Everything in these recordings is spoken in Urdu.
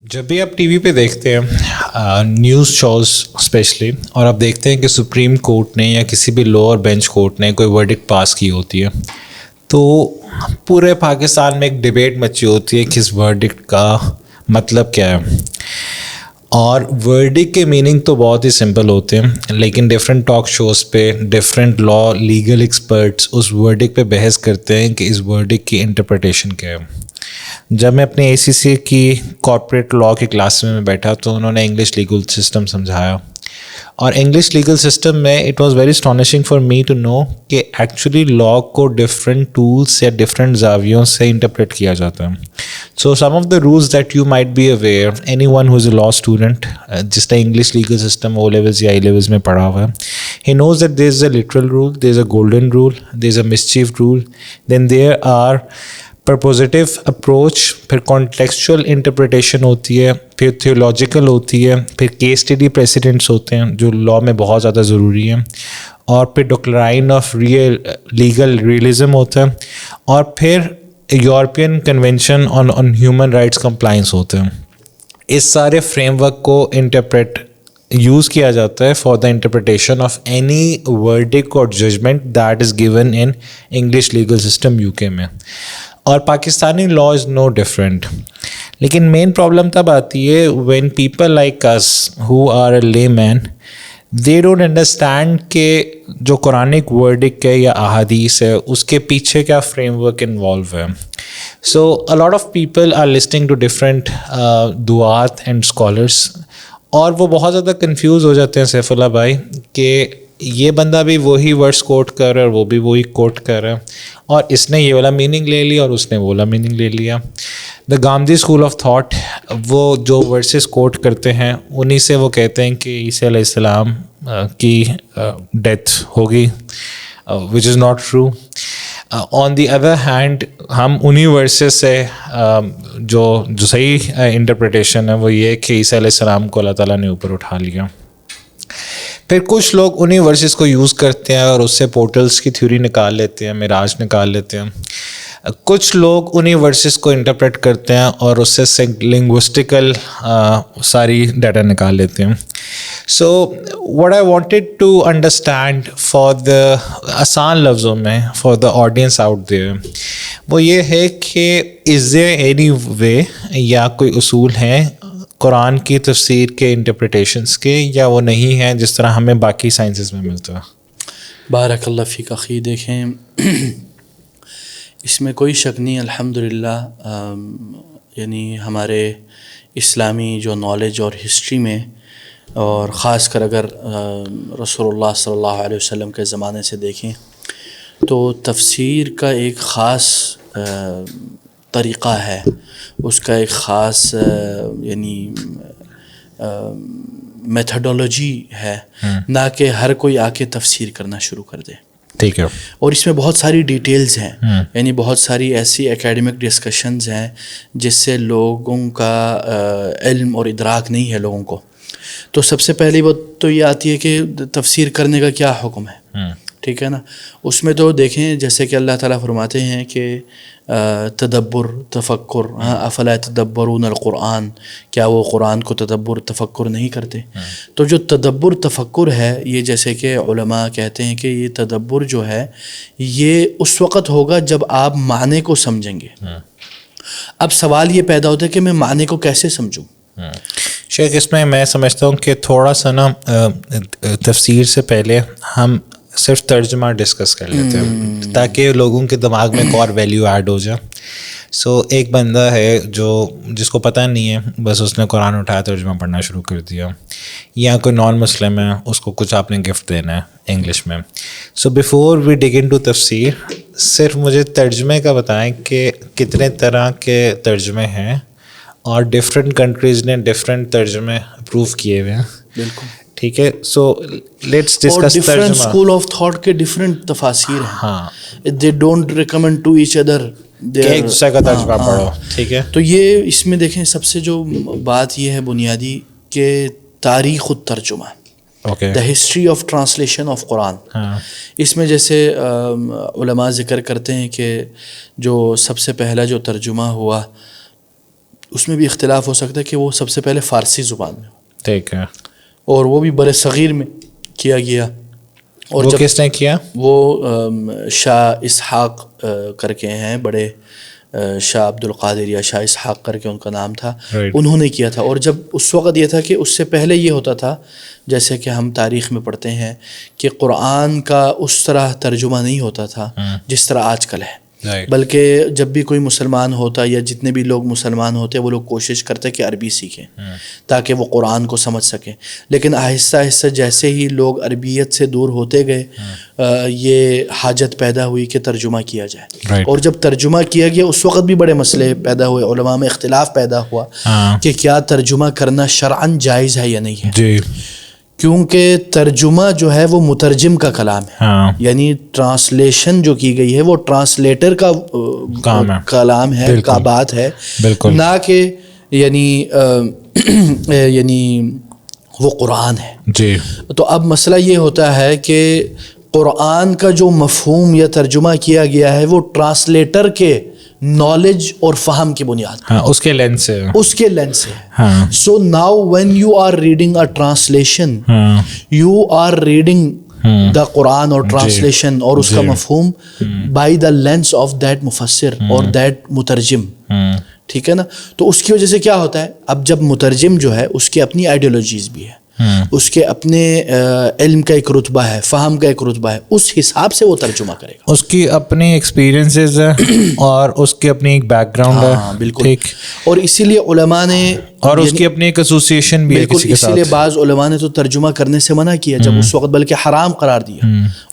جب بھی آپ ٹی وی پہ دیکھتے ہیں نیوز شوز اسپیشلی، اور آپ دیکھتے ہیں کہ سپریم کورٹ نے یا کسی بھی لوور بینچ کورٹ نے کوئی ورڈکٹ پاس کی ہوتی ہے، تو پورے پاکستان میں ایک ڈبیٹ مچی ہوتی ہے کہ اس ورڈکٹ کا مطلب کیا ہے. اور ورڈکٹ کے میننگ تو بہت ہی سمپل ہوتے ہیں، لیکن ڈفرینٹ ٹاک شوز پہ ڈفرینٹ لا لیگل ایکسپرٹس اس ورڈکٹ پہ بحث کرتے ہیں کہ اس ورڈکٹ کی انٹرپریٹیشن کیا ہے. جب میں اپنے ACC کی کارپوریٹ لا کی کلاس میں بیٹھا تو انہوں نے انگلش لیگل سسٹم سمجھایا، اور انگلش لیگل سسٹم میں it was very astonishing for me to know کہ ایکچولی لا کو ڈفرینٹ ٹولس یا ڈفرینٹ زاویوں سے انٹرپریٹ کیا جاتا ہے. So some of the rules that you might be aware, any one who is a law student جس نے English legal system O levels یا A لیولز میں پڑھا ہوا ہے، he knows that there is a literal rule, there is a golden rule, there is a mischief rule, then there are purposive approach, پھر کانٹیکسچوئل انٹرپریٹیشن ہوتی ہے، پھر تھیولوجیکل ہوتی ہے، پھر کیس اسٹڈی پریسیڈنٹس ہوتے ہیں جو لا میں بہت زیادہ ضروری ہیں، اور پھر ڈکلائن آف لیگل ریئلزم ہوتا ہے، اور پھر European convention on human rights compliance ہوتے ہیں. اس سارے فریم ورک کو انٹرپریٹ یوز کیا جاتا ہے for the interpretation of any verdict اور judgment that is given in English legal system UK میں، اور پاکستانی لا از نو ڈفرینٹ. لیکن مین پرابلم تب آتی ہے when people like us who are a lay man, they don't understand کہ جو قرآنک ورڈکٹ ہے یا احادیث ہے اس کے پیچھے کیا فریم ورک انوالو ہے. So a lot of people are listening to different دعات اینڈ اسکالرس، اور وہ بہت زیادہ کنفیوز ہو جاتے ہیں سیف اللہ بھائی کہ یہ بندہ بھی وہی ورڈس کوٹ کر رہا ہے اور وہ بھی وہی کوٹ کر رہا ہے، اور اس نے یہ والا میننگ لے لیا اور اس نے وہ والا میننگ لے لیا. دا گاندھی اسکول آف تھاٹ، وہ جو ورسز کوٹ کرتے ہیں انہی سے وہ کہتے ہیں کہ عیسیٰ علیہ السلام کی ڈیتھ ہوگی، which is not true. On the other hand ہم انہی ورسز سے جو صحیح انٹرپریٹیشن ہے وہ یہ کہ عیسیٰ علیہ السلام کو اللہ تعالیٰ نے اوپر اٹھا لیا. پھر کچھ لوگ انہی ورسز کو یوز کرتے ہیں اور اس سے پورٹلز کی تھیوری نکال لیتے ہیں، معراج نکال لیتے ہیں. کچھ لوگ انہی ورسز کو انٹرپریٹ کرتے ہیں اور اس سے لنگوسٹیکل ساری ڈیٹا نکال لیتے ہیں. So what I wanted to understand for the آسان لفظوں میں for the audience out there, وہ یہ ہے کہ از دیر اینی وے یا کوئی اصول ہیں قرآن کی تفسیر کے انٹرپریٹیشنس کے، یا وہ نہیں ہیں جس طرح ہمیں باقی سائنسز میں ملتا ہے. بارک اللہ فیک اخی. دیکھیں اس میں کوئی شک نہیں الحمدللہ، یعنی ہمارے اسلامی جو نالج اور ہسٹری میں، اور خاص کر اگر رسول اللہ صلی اللہ علیہ وسلم کے زمانے سے دیکھیں تو تفسیر کا ایک خاص طریقہ ہے، اس کا ایک خاص یعنی میتھڈولوجی ہے، نہ کہ ہر کوئی آ کے تفسیر کرنا شروع کر دے. ٹھیک ہے. اور اس میں بہت ساری ڈیٹیلز ہیں، یعنی بہت ساری ایسی اکیڈمک ڈسکشنز ہیں جس سے لوگوں کا علم اور ادراک نہیں ہے لوگوں کو. تو سب سے پہلی بات تو یہ آتی ہے کہ تفسیر کرنے کا کیا حکم ہے. ٹھیک ہے نا. اس میں تو دیکھیں جیسے کہ اللہ تعالیٰ فرماتے ہیں کہ تدبر تفکر، افلا یتدبرون القرآن، کیا وہ قرآن کو تدبر تفکر نہیں کرتے. تو جو تدبر تفکر ہے یہ جیسے کہ علماء کہتے ہیں کہ یہ تدبر جو ہے یہ اس وقت ہوگا جب آپ معنی کو سمجھیں گے. اب سوال یہ پیدا ہوتا ہے کہ میں معنی کو کیسے سمجھوں. شیخ اس میں سمجھتا ہوں کہ تھوڑا سا نا تفسیر سے پہلے ہم صرف ترجمہ ڈسکس کر لیتے ہیں تاکہ لوگوں کے دماغ میں ایک اور ویلیو ایڈ ہو جائے. سو ایک بندہ ہے جس کو پتہ نہیں ہے، بس اس نے قرآن اٹھایا ترجمہ پڑھنا شروع کر دیا، یا کوئی نان مسلم ہے اس کو کچھ آپ نے گفٹ دینا ہے انگلش میں. So before we ڈگ in to تفسیر، صرف مجھے ترجمے کا بتائیں کہ کتنے طرح کے ترجمے ہیں اور ڈفرینٹ کنٹریز نے ڈفرینٹ ترجمے اپروو کیے ہوئے ہیں. بالکل ٹھیک ہے. So let's discuss different school of thought کے ڈفرینٹ تفاسیر ہیں. ہاں، they don't recommend to each other ایک دوسرے کا ترجمہ پڑھو. ٹھیک ہے. تو یہ اس میں دیکھیں سب سے جو بات یہ ہے بنیادی کہ تاریخ الترجمہ، the history of translation of Quran. اس میں جیسے علماء ذکر کرتے ہیں کہ جو سب سے پہلا جو ترجمہ ہوا اس میں بھی اختلاف ہو سکتا ہے کہ وہ سب سے پہلے فارسی زبان میں ہو، ٹھیک ہے، اور وہ بھی بر صغیر میں کیا گیا. اور وہ کس نے کیا؟ وہ شاہ اسحاق کر کے ہیں بڑے، شاہ عبد القادر یا شاہ اسحاق کر کے ان کا نام تھا، انہوں نے کیا تھا. اور جب اس وقت یہ تھا کہ اس سے پہلے یہ ہوتا تھا، جیسے کہ ہم تاریخ میں پڑھتے ہیں کہ قرآن کا اس طرح ترجمہ نہیں ہوتا تھا جس طرح آج کل ہے، بلکہ جب بھی کوئی مسلمان ہوتا یا جتنے بھی لوگ مسلمان ہوتے وہ لوگ کوشش کرتے کہ عربی سیکھیں تاکہ وہ قرآن کو سمجھ سکیں. لیکن آہستہ آہستہ جیسے ہی لوگ عربیت سے دور ہوتے گئے، یہ حاجت پیدا ہوئی کہ ترجمہ کیا جائے. اور جب ترجمہ کیا گیا اس وقت بھی بڑے مسئلے پیدا ہوئے، علماء میں اختلاف پیدا ہوا کہ کیا ترجمہ کرنا شرعاً جائز ہے یا نہیں ہے. جی، کیونکہ ترجمہ جو ہے وہ مترجم کا کلام ہے، یعنی ٹرانسلیشن جو کی گئی ہے وہ ٹرانسلیٹر کا کلام ہے، کا بات ہے، نہ کہ یعنی وہ قرآن ہے. جی. تو اب مسئلہ یہ ہوتا ہے کہ قرآن کا جو مفہوم یا ترجمہ کیا گیا ہے وہ ٹرانسلیٹر کے نالج اور فہم کی بنیاد پر، اس کے لینس سے، اس کے لینس سے. So now when you are reading a translation, you are reading the Quran اور ٹرانسلیشن اور اس کا مفہوم by the lens of that مفسر اور دیٹ مترجم. ٹھیک ہے نا؟ تو اس کی وجہ سے کیا ہوتا ہے، اب جب مترجم جو ہے اس کی اپنی آئیڈیالوجیز بھی ہے، اس کے اپنے علم کا ایک رتبہ ہے، فہم کا ایک رتبہ ہے، اس حساب سے وہ ترجمہ کرے گا. اس کی اپنی ایکسپیرینسز ہیں اور اس کی اپنی ایک بیک گراؤنڈ ہے. بالکل. اور اسی لیے علماء نے، اور اس کی اپنی ایک ایسوسیشن بھی ہے کسی کے ساتھ. اسی لیے بعض علماء نے تو ترجمہ کرنے سے منع کیا جب اس وقت، بلکہ حرام قرار دیا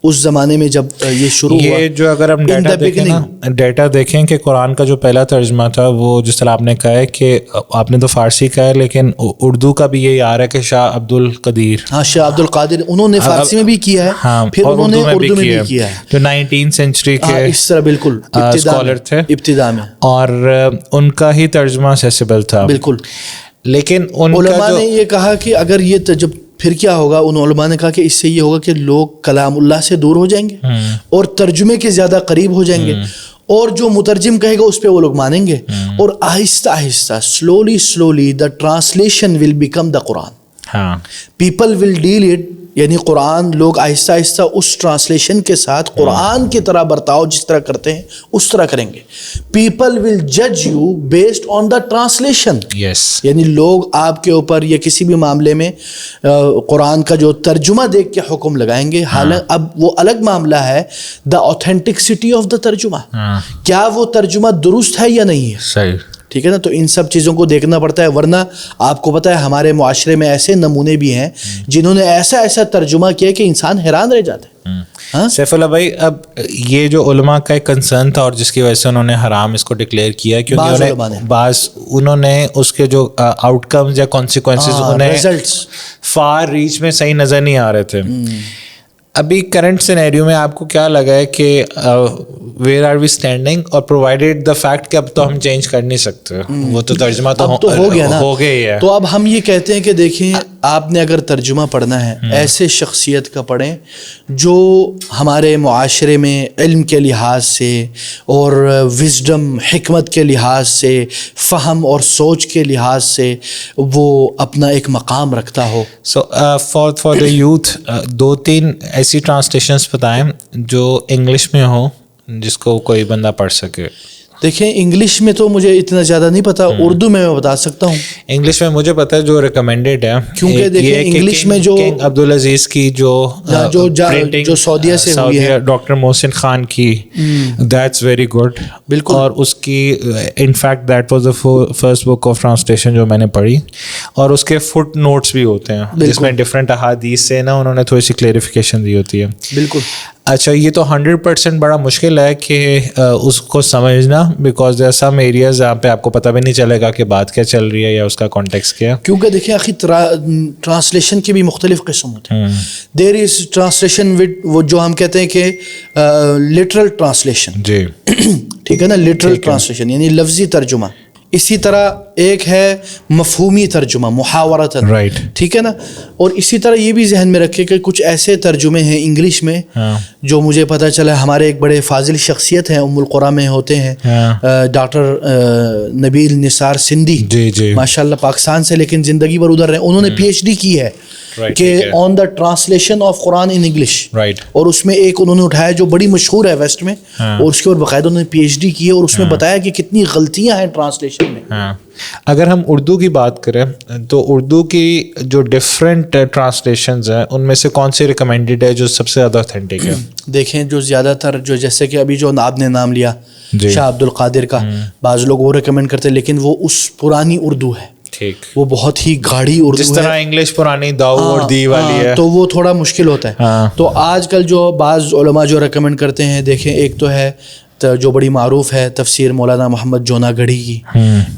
اس زمانے میں جب یہ شروع ہوا. یہ جو اگر ہم ڈیٹا دیکھیں نا، ڈیٹا دیکھیں کہ قرآن کا جو پہلا ترجمہ تھا وہ جس طرح آپ نے کہا ہے کہ آپ نے تو فارسی کہا ہے لیکن اردو کا بھی یہی آ رہا ہے کہ شاہ عبد القدیر، ہاں شاہ عبد القادر، انہوں نے فارسی میں بھی کیا ہے، پھر انہوں نے اردو میں بھی کیا ہے، جو 19 سینچری کے اس طرح بالکل اسکالر تھے ابتدا میں، اور ان کا ہی ترجمہ سیسیبل تھا. بالکل. لیکن علماء نے یہ کہا کہ اگر یہ جب پھر کیا ہوگا، ان علماء نے کہا کہ اس سے یہ ہوگا کہ لوگ کلام اللہ سے دور ہو جائیں گے اور ترجمے کے زیادہ قریب ہو جائیں گے، اور جو مترجم کہے گا اس پہ وہ لوگ مانیں گے، اور آہستہ آہستہ slowly the translation will become the Quran. People will deal it, یعنی قرآن، لوگ آہستہ آہستہ اس ٹرانسلیشن کے ساتھ قرآن کی طرح برتاؤ جس طرح کرتے ہیں اس طرح کریں گے. پیپل ول جج you based on the translation. یعنی لوگ آپ کے اوپر یا کسی بھی معاملے میں قرآن کا جو ترجمہ دیکھ کے حکم لگائیں گے. حالانکہ اب وہ الگ معاملہ ہے، دا اوتھینٹکسٹی آف دا ترجمہ، کیا وہ ترجمہ درست ہے یا نہیں ہے. صحیح. ٹھیک ہے نا؟ تو ان سب چیزوں کو دیکھنا پڑتا ہے، ورنہ آپ کو پتہ ہے ہمارے معاشرے میں ایسے نمونے بھی ہیں جنہوں نے ایسا ترجمہ کیا کہ انسان حیران رہ جاتا ہے. سیف اللہ بھائی، اب یہ جو علماء کا ایک کنسرن تھا اور جس کی وجہ سے انہوں نے حرام اس کو ڈکلیئر کیا، کیونکہ انہوں نے اس کے جو آؤٹ کمز یا کانسیکوینسز انہیں فار ریچ میں صحیح نظر نہیں آ رہے تھے. ابھی کرنٹ سینیریو میں آپ کو کیا لگا ہے کہ ویئر آر وی اسٹینڈنگ، اور پرووائڈیڈ دا فیکٹ کہ اب تو ہم چینج کر نہیں سکتے، وہ تو ترجمہ تو ہو گیا نا، ہو گئی ہے. تو اب ہم یہ کہتے ہیں کہ دیکھیں، آپ نے اگر ترجمہ پڑھنا ہے ایسے شخصیت کا پڑھیں جو ہمارے معاشرے میں علم کے لحاظ سے اور وزڈم، حکمت کے لحاظ سے، فہم اور سوچ کے لحاظ سے وہ اپنا ایک مقام رکھتا ہو. سو فار دا یوتھ 2-3 ایسی ٹرانسلیشنس بتائیں جو انگلش میں ہوں جس کو کوئی بندہ پڑھ سکے. دیکھیں انگلش میں تو مجھے اتنا زیادہ نہیں پتا، اردو میں بتا سکتا ہوں. انگلش میں مجھے پتا ہے جو ریکمینڈیڈ ہے، کیونکہ دیکھیں انگلش میں جو کنگ عبدالعزیز کی جو سعودیہ سے ہوئی ہے، ڈاکٹر محسن خان کی، دیٹس ویری گڈ. بالکل. اور اس کی in fact that was the first book of translation جو میں نے پڑھی، اور اس کے فٹ نوٹس بھی ہوتے ہیں جس میں ڈفرینٹ احادیث سے نا انہوں نے تھوڑی سی کلیریفیکیشن دی ہوتی ہے. بالکل. اچھا، یہ تو 100% بڑا مشکل ہے کہ اس کو سمجھنا، because there are some areas جہاں پہ آپ کو پتہ بھی نہیں چلے گا کہ بات کیا چل رہی ہے یا اس کا کانٹیکسٹ کیا ہے. کیونکہ دیکھیں آخر ٹرانسلیشن کی بھی مختلف قسم ہوتے ہیں. دیر از ٹرانسلیشن وہ جو ہم کہتے ہیں کہ لٹرل ٹرانسلیشن. جی. ٹھیک ہے نا؟ لٹرل ٹرانسلیشن یعنی لفظی ترجمہ. اسی طرح ایک ہے مفہومی ترجمہ محاورتاً، Right. ٹھیک ہے نا. اور اسی طرح یہ بھی ذہن میں رکھے کہ کچھ ایسے ترجمے ہیں انگلش میں جو مجھے پتہ چلا ہمارے ایک بڑے فاضل شخصیت ہیں ام القریٰ میں ہوتے ہیں ڈاکٹر نبیل نثار سندھی، جی ماشاء اللہ پاکستان سے لیکن زندگی بھر ادھر رہے. انہوں نے پی ایچ ڈی کی ہے کہ on the translation of Quran in English, اور اس میں ایک انہوں نے اٹھایا جو بڑی مشہور ہے ویسٹ میں، اور اس کے اوپر باقاعدہ انہوں نے پی ایچ ڈی کی ہے اور اس میں بتایا کہ کتنی غلطیاں ہیں ٹرانسلیشن میں. اگر ہم اردو کی بات کریں تو اردو کی جو ڈفرینٹ ٹرانسلیشنز ہیں ان میں سے کون سی ریکمینڈیڈ ہے جو سب سے زیادہ اوتھینٹک ہے؟ دیکھیں جو زیادہ تر جو جیسے کہ ابھی جو آپ نے نام لیا شاہ عبد القادر کا، بعض لوگ وہ ریکمینڈ کرتے ہیں لیکن وہ اس پرانی اردو ہے، ٹھیک، وہ بہت ہی گاڑی اردو ہے، جس طرح انگلش پرانی داؤ اور دی والی ہے، تو وہ تھوڑا مشکل ہوتا ہے. تو آج کل جو بعض علماء جو ریکمینڈ کرتے ہیں، دیکھیں ایک تو ہے جو بڑی معروف ہے تفسیر مولانا محمد جونا گڑھی کی،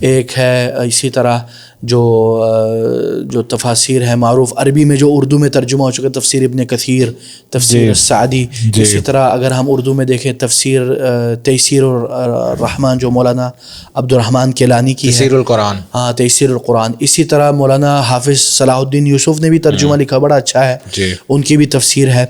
ایک ہے اسی طرح جو تفاسیر ہے معروف عربی میں جو اردو میں ترجمہ ہو چکا تفسیر ابن کثیر، تفسیر السعدی. اسی طرح اگر ہم اردو میں دیکھیں تفسیر تیسیر الرحمن جو مولانا عبد الرحمن کیلانی کی ہے، تیسیر القرآن، ہاں تیسیر القرآن. اسی طرح مولانا حافظ صلاح الدین یوسف نے بھی ترجمہ لکھا، بڑا اچھا ہے، ان کی بھی تفسیر ہے،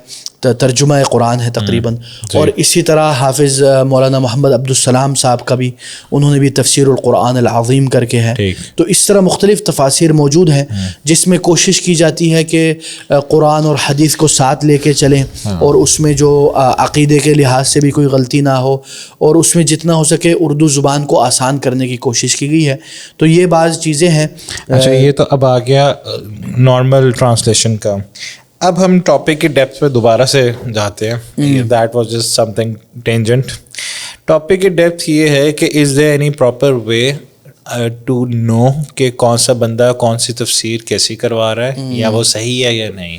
ترجمہ قرآن ہے تقریباً. اور اسی طرح حافظ مولانا محمد عبدالسلام صاحب کا بھی انہوں نے بھی تفسیر القرآن العظیم کر کے ہے. تو اس طرح مختلف تفاسیر موجود ہیں جس میں کوشش کی جاتی ہے کہ قرآن اور حدیث کو ساتھ لے کے چلیں، اور اس میں جو عقیدے کے لحاظ سے بھی کوئی غلطی نہ ہو، اور اس میں جتنا ہو سکے اردو زبان کو آسان کرنے کی کوشش کی گئی ہے. تو یہ بعض چیزیں ہیں. اچھا یہ تو اب آ گیا نارمل ٹرانسلیشن کا. اب ہم ٹاپک کی ڈیپتھ پہ دوبارہ سے جاتے ہیں. That was just some thing tangent. Topic کی ڈیپتھ یہ ہے کہ is there any proper way to know کہ کون سا بندہ کون سی تفسیر کیسی کروا رہا ہے، یا وہ صحیح ہے یا نہیں،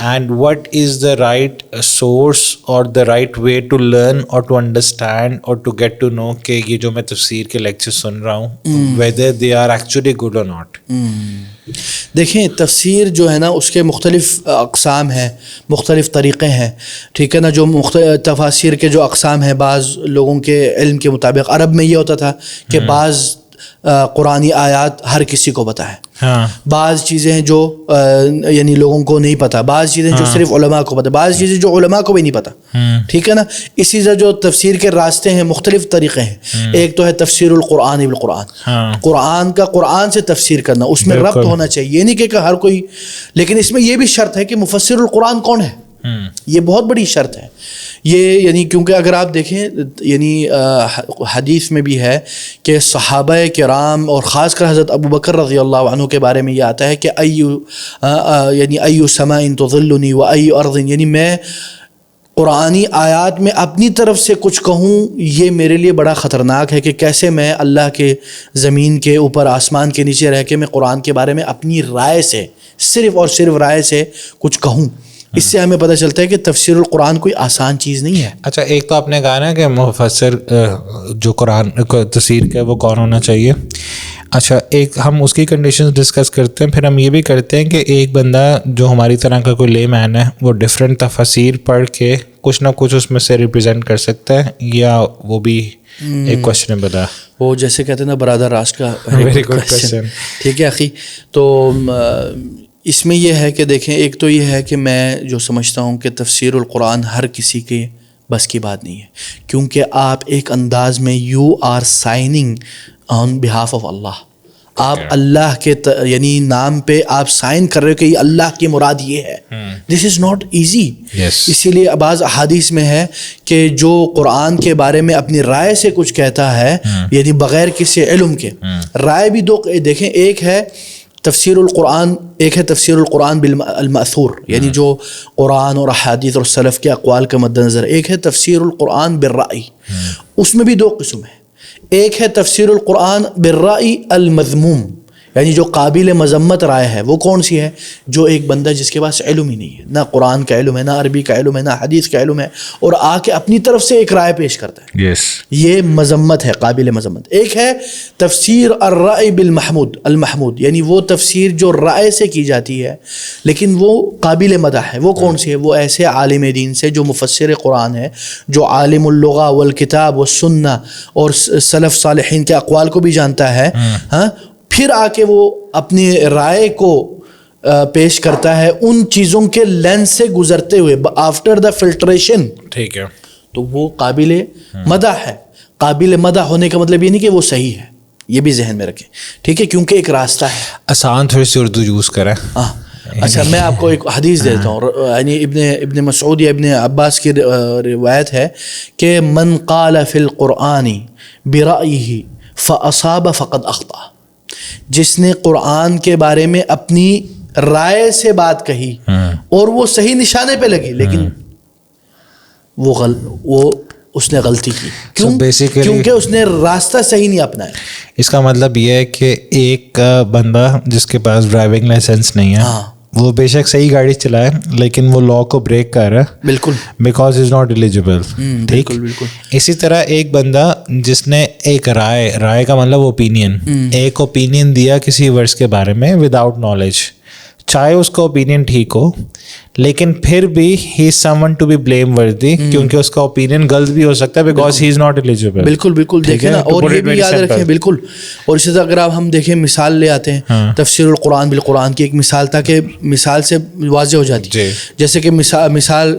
and what is the right source اور the right way to learn اور ٹو انڈرسٹینڈ اور ٹو گیٹ ٹو نو کہ یہ جو میں تفسیر کے لیکچر سن رہا ہوں whether they are actually good اور ناٹ. دیکھیں تفسیر جو ہے نا اس کے مختلف اقسام ہیں، مختلف طریقے ہیں، ٹھیک ہے نا. جو تفاسیر کے جو اقسام ہیں، بعض لوگوں کے علم کے مطابق عرب میں یہ ہوتا تھا کہ بعض قرآنی آیات ہر کسی کو پتہ ہے، بعض چیزیں جو یعنی لوگوں کو نہیں پتہ، بعض چیزیں جو صرف علماء کو پتہ، بعض چیزیں جو علماء کو بھی نہیں پتہ، ٹھیک ہے نا. اسی طرح جو تفسیر کے راستے ہیں مختلف طریقے ہیں. ایک تو ہے تفسیر القرآن بالقرآن، قرآن کا قرآن سے تفسیر کرنا، اس میں ربط ہونا چاہیے، یہ نہیں کہ ہر کوئی، لیکن اس میں یہ بھی شرط ہے کہ مفسر القرآن کون ہے، یہ بہت بڑی شرط ہے یہ. یعنی کیونکہ اگر آپ دیکھیں یعنی حدیث میں بھی ہے کہ صحابہ کرام اور خاص کر حضرت ابو بکر رضی اللہ عنہ کے بارے میں یہ آتا ہے کہ ایو سماء تظلنی و ایو ارض، یعنی میں قرآنی آیات میں اپنی طرف سے کچھ کہوں یہ میرے لیے بڑا خطرناک ہے کہ کیسے میں اللہ کے زمین کے اوپر آسمان کے نیچے رہ کے میں قرآن کے بارے میں اپنی رائے سے صرف اور صرف رائے سے کچھ کہوں. اس سے ہمیں پتہ چلتا ہے کہ تفسیر القرآن کوئی آسان چیز نہیں ہے. اچھا ایک تو آپ نے کہا نا کہ مفسر جو قرآن تفسیر کا وہ کون ہونا چاہیے. اچھا ایک ہم اس کی کنڈیشنز ڈسکس کرتے ہیں، پھر ہم یہ بھی کرتے ہیں کہ ایک بندہ جو ہماری طرح کا کوئی لے مین ہے وہ ڈفرینٹ تفاسیر پڑھ کے کچھ نہ کچھ اس میں سے ریپرزینٹ کر سکتا ہے، یا وہ بھی ایک کوشچنیبل ہے. وہ جیسے کہتے ہیں نا برادر راج کا ویری گڈ کوشچن. ٹھیک ہے اخی. تو اس میں یہ ہے کہ دیکھیں ایک تو یہ ہے کہ میں جو سمجھتا ہوں کہ تفسیر القرآن ہر کسی کے بس کی بات نہیں ہے، کیونکہ آپ ایک انداز میں you are signing on behalf of Allah, آپ اللہ کے یعنی نام پہ آپ سائن کر رہے ہو کہ یہ اللہ کی مراد یہ ہے. دس از ناٹ ایزی. اسی لیے بعض احادیث میں ہے کہ جو قرآن کے بارے میں اپنی رائے سے کچھ کہتا ہے یعنی بغیر کسی علم کے، رائے بھی دو دیکھیں، ایک ہے تفسیر القرآن، ایک ہے تفسیر القرآن بالمأثور یعنی جو قرآن اور احادیث اور سلف کے اقوال کے مد نظر، ایک ہے تفسیر القرآن بالرأی. اس میں بھی دو قسم ہیں. ایک ہے تفسیر القرآن بالرأی المذموم، یعنی جو قابل مذمت رائے ہے وہ کون سی ہے؟ جو ایک بندہ جس کے پاس علم ہی نہیں ہے، نہ قرآن کا علم ہے، نہ عربی کا علم ہے، نہ حدیث کا علم ہے، اور آ کے اپنی طرف سے ایک رائے پیش کرتا ہے. یس یہ مذمت ہے، قابل مذمت. ایک ہے تفسیر الرأی بالمحمود، المحمود یعنی وہ تفسیر جو رائے سے کی جاتی ہے لیکن وہ قابل مدح ہے. وہ کون سی ہے؟ وہ ایسے عالم دین سے جو مفسر قرآن ہے، جو عالم اللغہ والکتاب والسنہ اور سلف صالحین کے اقوال کو بھی جانتا ہے، ہاں، پھر آ کے وہ اپنی رائے کو پیش کرتا ہے ان چیزوں کے لینس سے گزرتے ہوئے، آفٹر دا فلٹریشن. ٹھیک ہے. تو وہ قابل مدح ہے. قابل مدح ہونے کا مطلب یہ نہیں کہ وہ صحیح ہے، یہ بھی ذہن میں رکھیں، ٹھیک ہے، کیونکہ ایک راستہ ہے. آسان تھوڑی سی اردو یوز کریں. اچھا، میں آپ کو ایک حدیث دیتا ہوں، یعنی ابن مسعود یا ابن عباس کی روایت ہے کہ من قال فی القرآن برأیہ فاصاب فقد اخطأ. جس نے قرآن کے بارے میں اپنی رائے سے بات کہی اور وہ صحیح نشانے پہ لگی لیکن وہ اس نے غلطی کی. کیوں؟ کیونکہ اس نے راستہ صحیح نہیں اپنایا. اس کا مطلب یہ ہے کہ ایک بندہ جس کے پاس ڈرائیونگ لائسنس نہیں ہے، وہ بے شک صحیح گاڑی چلائے لیکن وہ لا کو بریک کر رہا ہے، بالکل، بیکاز از ناٹ ایلیجیبل. ٹھیک. بالکل. اسی طرح ایک بندہ جس نے ایک رائے کا مطلب اوپینین، ایک اوپینین دیا کسی ورس کے بارے میں وداؤٹ نالج، چاہے اس کا اوپینین ٹھیک ہو لیکن پھر بھی he is someone to be blameworthy, کیونکہ اس کا اوپینین غلط بھی ہو سکتا ہے because he is not eligible. بالکل دیکھیں نا، اور یہ بھی یاد رکھیں. بالکل. اور اسی طرح اگر آپ ہم دیکھیں مثال لے آتے ہیں تفسیر القرآن بالقرآن کی ایک مثال، تاکہ مثال سے واضح ہو جاتی ہے. جیسے کہ مثال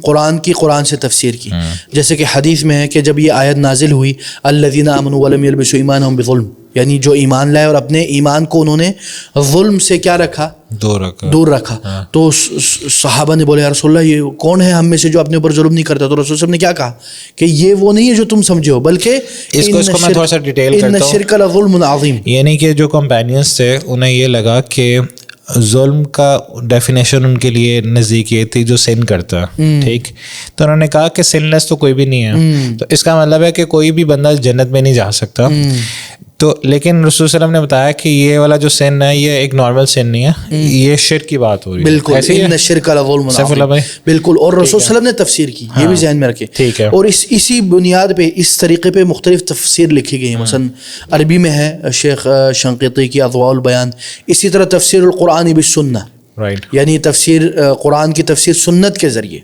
قرآن سے تفسیر کی، جیسے کہ حدیث میں ہے کہ جب یہ آیت نازل ہوئی الذین آمنوا ولم یلبسوا ایمانہم بظلم، یعنی جو ایمان لائے اور اپنے ایمان کو انہوں نے ظلم سے کیا رکھا؟ دور رکھا. تو صحابہ نے بولے یا رسول اللہ یہ کون ہے ہم میں سے جو اپنے اوپر ظلم نہیں کرتا؟ تو رسول صاحب نے کیا کہا کہ یہ وہ نہیں ہے جو تم سمجھے ہو، بلکہ اس کو میں تھوڑا سا ڈیٹیل کرتا ہوں. ان الشرک لظلم عظیم، یعنی کہ جو کمپینینز تھے انہیں یہ لگا کہ ظلم کا ڈیفینیشن ان کے لیے نزدیک یہ تھی جو سن کرتا ہے. ٹھیک. تو انہوں نے کہا کہ سن لیس تو کوئی بھی نہیں ہے، تو اس کا مطلب ہے کہ کوئی بھی بندہ جنت میں نہیں جا سکتا. تو لیکن رسول صلی اللہ علیہ وسلم نے بتایا کہ یہ والا جو سن ہے یہ ایک نارمل سن نہیں ہے، یہ شرک کی بات ہو رہی ہے. بالکل، ان الشرک لظلم عظیم. بالکل. اور رسول صلی اللہ علیہ وسلم نے تفسیر کی، یہ بھی ذہن میں رکھیں. ٹھیک ہے. اور اسی بنیاد پہ اس طریقے پہ مختلف تفسیر لکھی گئی ہیں. مثلا عربی میں ہے شیخ شنقیطی کی اضواء البیان. اسی طرح تفسیر القرآن بالسنہ، یعنی تفسیر قرآن کی تفسیر سنت کے ذریعے.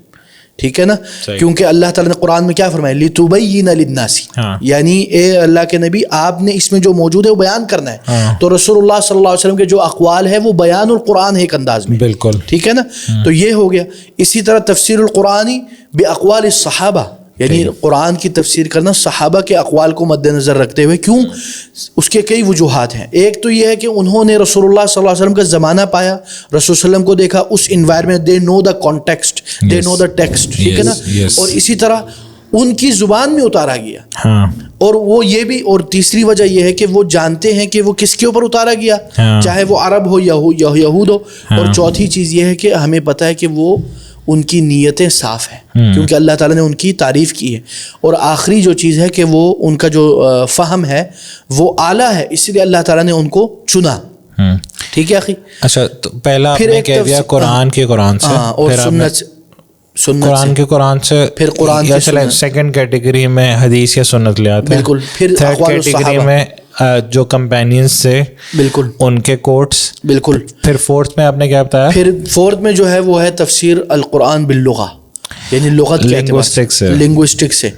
ٹھیک ہے نا، کیونکہ اللہ تعالیٰ نے قرآن میں کیا فرمایا لِتُبَيِّنَ لِلنَّاسِ، یعنی اے اللہ کے نبی آپ نے اس میں جو موجود ہے وہ بیان کرنا ہے. تو رسول اللہ صلی اللہ علیہ وسلم کے جو اقوال ہے وہ بیان القرآن ہے ایک انداز میں. بالکل. ٹھیک ہے نا. تو یہ ہو گیا. اسی طرح تفسیر القرآن باقوال الصحابہ، یعنی قرآن کی تفسیر کرنا صحابہ کے اقوال کو مد نظر رکھتے ہوئے. کیوں؟ اس کے کئی وجوہات ہیں. ایک تو یہ ہے کہ انہوں نے رسول اللہ صلی اللہ علیہ وسلم کا زمانہ پایا، رسول صلی اللہ علیہ وسلم کو دیکھا، اس environment, they know the context, they know the text. ٹھیک ہے نا. اور اسی طرح ان کی زبان میں اتارا گیا. اور وہ یہ بھی، اور تیسری وجہ یہ ہے کہ وہ جانتے ہیں کہ وہ کس کے اوپر اتارا گیا، چاہے وہ عرب ہو یا یہود ہو. اور چوتھی چیز یہ ہے کہ ہمیں پتہ ہے کہ وہ ان کی نیتیں صاف ہیں، کیونکہ اللہ تعالیٰ نے ان کی تعریف کی ہے. اور آخری جو چیز ہے کہ وہ ان کا جو فہم ہے وہ اعلیٰ ہے، اس لیے اللہ تعالیٰ نے ان کو چنا. ٹھیک ہے اخی. اچھا، تو پہلا آپ نے کہہ دیا قرآن سے، اور سنت سے، قرآن سے، پھر قرآن کی سنت. سیکنڈ کیٹیگری میں حدیث یا سنت لے آتے ہیں. بالکل. پھر تھرڈ کیٹیگری میں جو کمپینینز سے، بالکل، ان کے کوٹس. بالکل. پھر فورتھ میں آپ نے کیا بتایا؟ پھر فورتھ میں جو ہے وہ ہے تفسیر القرآن باللغہ، یعنی لغت کے لنگوسٹک سے.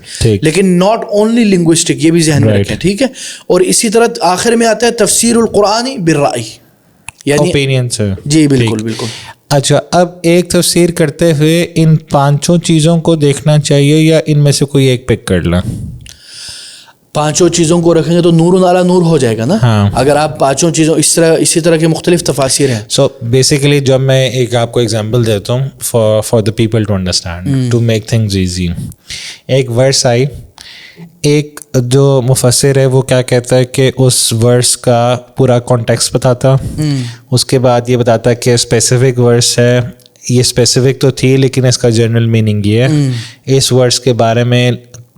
لیکن ناٹ اونلی لنگوسٹک، یہ بھی ذہن میں رکھیں. ٹھیک ہے. اور اسی طرح آخر میں آتا ہے تفسیر القرآن بالرأی، یعنی اوپینین سے. جی بالکل. اچھا، اب ایک تفسیر کرتے ہوئے ان پانچوں چیزوں کو دیکھنا چاہیے یا ان میں سے کوئی ایک پک کر لیں؟ پانچوں چیزوں کو رکھیں گے تو نور علی نور ہو جائے گا نا. اگر آپ پانچوں چیزوں اسی طرح کے مختلف تفاسیر ہیں. سو بیسیکلی جب میں ایک آپ کو ایگزامپل دیتا ہوں for the people to understand, to make things easy. ایک ورس آئی، ایک جو مفسر ہے وہ کیا کہتا ہے کہ اس ورس کا پورا کانٹیکسٹ بتاتا، اس کے بعد یہ بتاتا کہ اسپیسیفک ورس ہے، یہ اسپیسیفک تو تھی لیکن اس کا جنرل میننگ یہ ہے. اس ورس کے بارے میں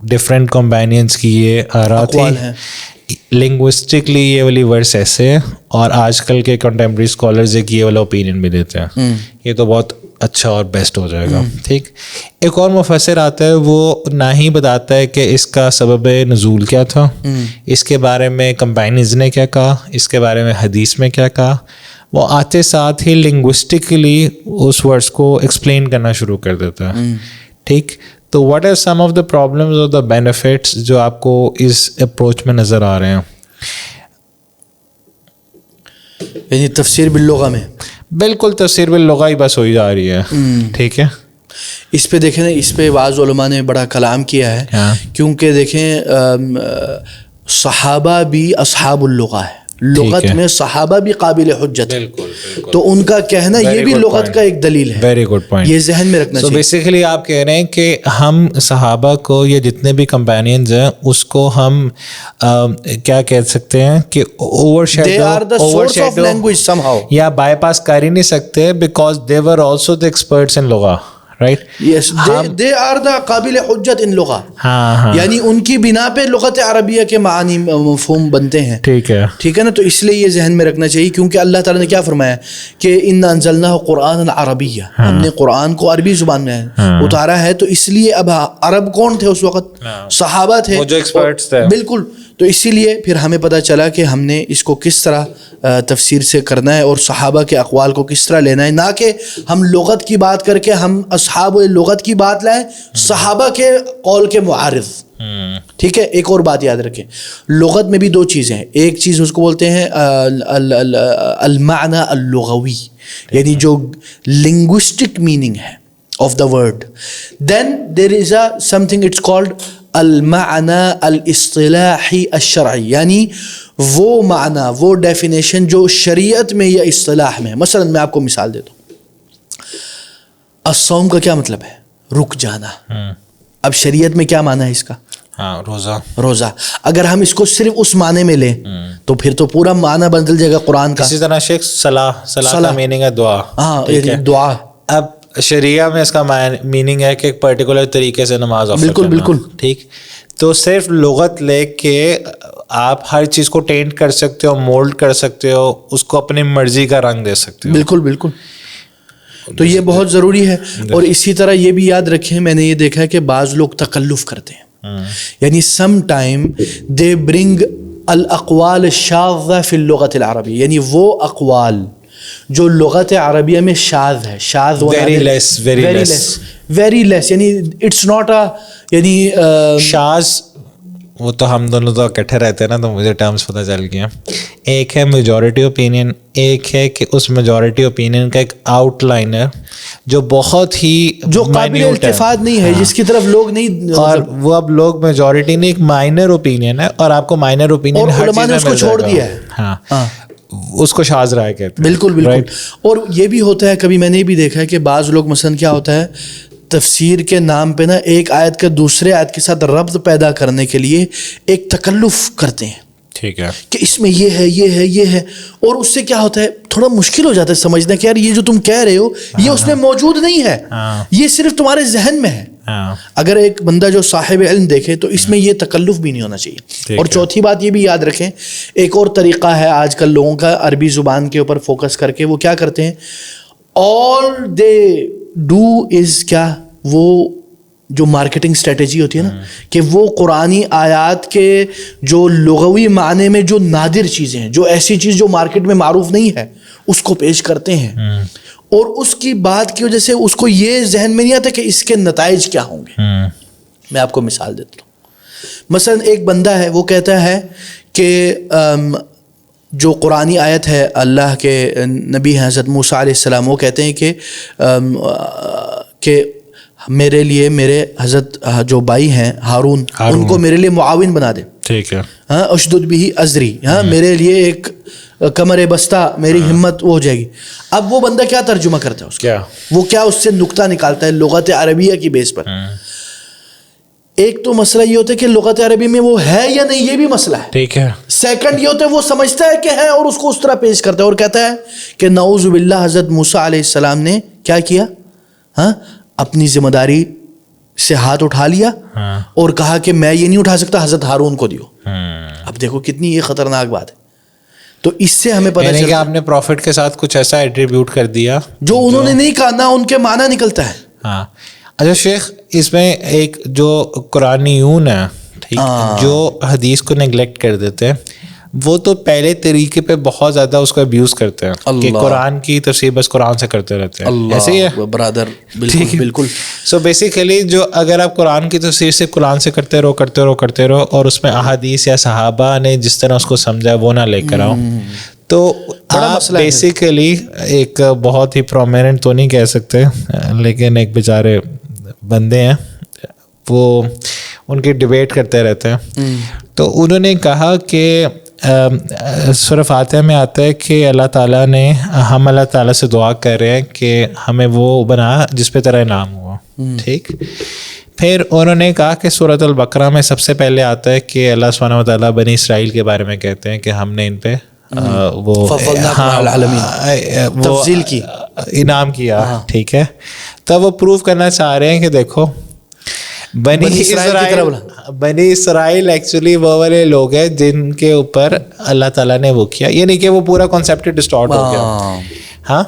ڈفرینٹ کمپینینس کی یہ آرا تھی. لنگوسٹکلی یہ والی ورڈس ایسے ہے, اور آج کل کے کنٹمپریری اسکالرز ایک یہ والا اوپینین بھی دیتے ہیں, یہ تو بہت اچھا اور بیسٹ ہو جائے گا. ٹھیک, ایک اور مفسر آتا ہے, وہ نہ ہی بتاتا ہے کہ اس کا سبب نزول کیا تھا, اس کے بارے میں کمپینیز نے کیا کہا, اس کے بارے میں حدیث میں کیا کہا, وہ آتے ساتھ ہی لنگوسٹکلی اس ورڈس کو ایکسپلین کرنا شروع کر دیتا ہے. ٹھیک, تو what are some of the problems اور دا بینیفٹس جو آپ کو اس اپروچ میں نظر آ رہے ہیں؟ یعنی تفسیر باللغہ میں بالکل تفسیر باللغہ ہی بس ہوئی جا رہی ہے. ٹھیک ہے, اس پہ دیکھیں نا, اس پہ بعض علماء نے بڑا کلام کیا ہے, کیونکہ دیکھیں صحابہ بھی اصحاب اللغہ ہے, لغت میں صحابہ بھی قابل حجت ہے, تو ان کا کہنا یہ بھی لغت کا ایک دلیل ہے. ویری گڈ پوائنٹ, یہ ذہن میں رکھنا چاہیے. بیسیکلی آپ کہہ رہے ہیں کہ ہم صحابہ کو یا جتنے بھی کمپینینز ہیں اس کو ہم کیا کہہ سکتے ہیں کہ اوور شیڈو یا بائی پاس کر ہی نہیں سکتے, because they were also the experts in لغہ. Right, yes, they are the قابل حجت ان لغہ. یعنی ان کی بنا پہ لغت عربیہ کے معنی مفہوم بنتے ہیں. ٹھیک ہے نا, تو اس لیے یہ ذہن میں رکھنا چاہیے, کیونکہ اللہ تعالیٰ نے کیا فرمایا کہ انا انزلناہ قرآنا عربیہ, ہم نے قرآن کو عربی زبان میں اتارا ہے. تو اس لیے اب عرب کون تھے اس وقت؟ صحابہ تھے, جو ایکسپرٹس تھے. بالکل, تو اسی لیے پھر ہمیں پتہ چلا کہ ہم نے اس کو کس طرح تفسیر سے کرنا ہے اور صحابہ کے اقوال کو کس طرح لینا ہے, نہ کہ ہم لغت کی بات کر کے ہم اصحاب لغت کی بات لائیں صحابہ کے قول کے معارض. ٹھیک ہے, ایک اور بات یاد رکھیں, لغت میں بھی دو چیزیں ہیں. ایک چیز اس کو بولتے ہیں المعنی اللغوی, یعنی جو لنگوسٹک میننگ ہے of the word. Then there is a something it's called المعنی الاصطلاحی الشرعی, یعنی وہ معنی, وہ ڈیفینیشن جو شریعت میں یا اصطلاح میں. مثلا میں آپ کو مثال دیتا ہوں, الصوم کا کیا مطلب ہے؟ رک جانا. اب شریعت میں کیا معنی ہے اس کا؟ روزہ. اگر ہم اس کو صرف اس معنی میں لیں تو پھر تو پورا معنی بدل جائے گا قرآن کا. اسی طرح شیخ صلاح کا میننگ ہے دعا. ہاں, دعا. اب شریعہ میں اس کا میننگ ہے کہ ایک پرٹیکولر طریقے سے نماز افضل کرنا. بالکل. ٹھیک, تو صرف لغت لے کے آپ ہر چیز کو ٹینٹ کر سکتے ہو, مولڈ کر سکتے ہو, اس کو اپنی مرضی کا رنگ دے سکتے ہو. بالکل. تو یہ بہت ضروری ہے. اور اسی طرح یہ بھی یاد رکھیں, میں نے یہ دیکھا ہے کہ بعض لوگ تکلف کرتے ہیں, یعنی سم ٹائم دے برنگ الاقوال الشاذہ فی اللغت العربی, یعنی وہ اقوال جو لغت عربیہ میں شاذ ہے. شاذ ویری لیس, یعنی اٹس ناٹ اے, یعنی شاذ. وہ تو ہم دونوں تو اکٹھے رہتے ہیں نا, تو مجھے ٹرمز پتہ چل گیا. ایک ہے میجورٹی اوپینین, ایک ہے کہ اس میجورٹی اوپینین کا ایک آؤٹ لائن ہے جو بہت ہی جو قابل التفات نہیں ہے, جس کی طرف لوگ نہیں, اور وہ اب لوگ میجورٹی نہیں, ایک مائنر اوپینین ہے, اور آپ کو مائنر اوپینین ہر چیز میں اس کو چھوڑ دیا ہے. ہاں, اس کو شاذ رائے کہتے ہیں. بالکل. اور یہ بھی ہوتا ہے, کبھی میں نے بھی دیکھا ہے کہ بعض لوگ مثلا کیا ہوتا ہے, تفسیر کے نام پہ نا ایک آیت کے دوسرے آیت کے ساتھ ربط پیدا کرنے کے لیے ایک تکلف کرتے ہیں. ٹھیک ہے, کہ اس میں یہ ہے, اور اس سے کیا ہوتا ہے, تھوڑا مشکل ہو جاتا ہے سمجھنا کہ یار یہ جو تم کہہ رہے ہو یہ اس میں موجود نہیں ہے, یہ صرف تمہارے ذہن میں ہے. اگر ایک بندہ جو صاحب علم دیکھے تو اس میں یہ تکلف بھی نہیں ہونا چاہیے. اور چوتھی بات یہ بھی یاد رکھیں, ایک اور طریقہ ہے آج کل لوگوں کا عربی زبان کے اوپر فوکس کر کے, وہ کیا کرتے ہیں, all they do is کیا, وہ جو مارکیٹنگ اسٹریٹجی ہوتی ہے نا, کہ وہ قرآنی آیات کے جو لغوی معنی میں جو نادر چیزیں ہیں, جو ایسی چیز جو مارکیٹ میں معروف نہیں ہے, اس کو پیش کرتے ہیں. اور اس کی بات کی وجہ سے اس کو یہ ذہن میں نہیں آتا کہ اس کے نتائج کیا ہوں گے. میں آپ کو مثال دیتا ہوں. مثلا ایک بندہ ہے, وہ کہتا ہے کہ جو قرآنی آیت ہے, اللہ کے نبی حضرت موسیٰ علیہ السلام وہ کہتے ہیں کہ میرے لیے میرے حضرت جو بھائی ہیں ہارون, ان کو میرے لیے معاون بنا دے. ٹھیک ہے, ہاں, اشدد بھی ازری, ہاں, میرے لیے ایک کمر بستہ, میری ہمت وہ ہو جائے گی. اب وہ بندہ کیا ترجمہ کرتا ہے اس کا, وہ کیا اس سے نقطہ نکالتا ہے لغت عربیہ کی بیس پر. ایک تو مسئلہ یہ ہوتا ہے کہ لغت عربی میں وہ ہے یا نہیں, یہ بھی مسئلہ ہے. ٹھیک ہے. سیکنڈ یہ ہوتا ہے وہ سمجھتا ہے کہ ہے اور اس کو اس طرح پیش کرتا ہے, اور کہتا ہے کہ نعوذ باللہ حضرت موسیٰ علیہ السلام نے کیا کیا, ہاں, اپنی ذمہ داری سے ہاتھ اٹھا لیا اور کہا کہ میں یہ نہیں اٹھا سکتا, حضرت ہارون کو دیو. اب دیکھو کتنی یہ خطرناک بات ہے. تو اس سے ہمیں پتہ چلتا ہے کہ آپ نے پروفٹ کے ساتھ کچھ ایسا ایٹریبیوٹ کر دیا جو انہوں نے نہیں کہا, نہ ان کے معنی نکلتا ہے. ہاں اچھا شیخ, اس میں ایک جو قرآنیون ہے ٹھیک, جو حدیث کو نیگلیکٹ کر دیتے ہیں, وہ تو پہلے طریقے پہ بہت زیادہ اس کو ابیوز کرتے ہیں کہ قرآن کی تفسیر بس قرآن سے کرتے رہتے ہیں. ایسے ہی ہے برادر, بالکل بالکل. سو بیسیکلی جو اگر آپ قرآن کی تفسیر صرف قرآن سے کرتے رہو اور اس میں احادیث یا صحابہ نے جس طرح اس کو سمجھا وہ نہ لے کر آؤ, تو آپ بیسیکلی ایک بہت ہی پرومیننٹ تو نہیں کہہ سکتے, لیکن ایک بیچارے بندے ہیں وہ ان کی ڈبیٹ کرتے رہتے ہیں. تو انہوں نے کہا کہ سورہ فاتحہ میں آتا ہے کہ اللہ تعالیٰ نے, ہم اللہ تعالیٰ سے دعا کر رہے ہیں کہ ہمیں وہ بنا جس پہ تیرا انعام ہوا, ٹھیک. پھر انہوں نے کہا کہ سورۃ البقرہ میں سب سے پہلے آتا ہے کہ اللہ سبحانہ و تعالیٰ بنی اسرائیل کے بارے میں کہتے ہیں کہ ہم نے ان پہ وہ تفضیل کی, انعام کیا, ٹھیک ہے. تب وہ پروف کرنا چاہ رہے ہیں کہ دیکھو بنی اسرائیل ایکچولی وہ والے لوگ ہیں جن کے اوپر اللہ تعالیٰ نے وہ کیا, یعنی کہ وہ پورا کانسیپٹ ڈسٹارٹ ہو گیا. ہاں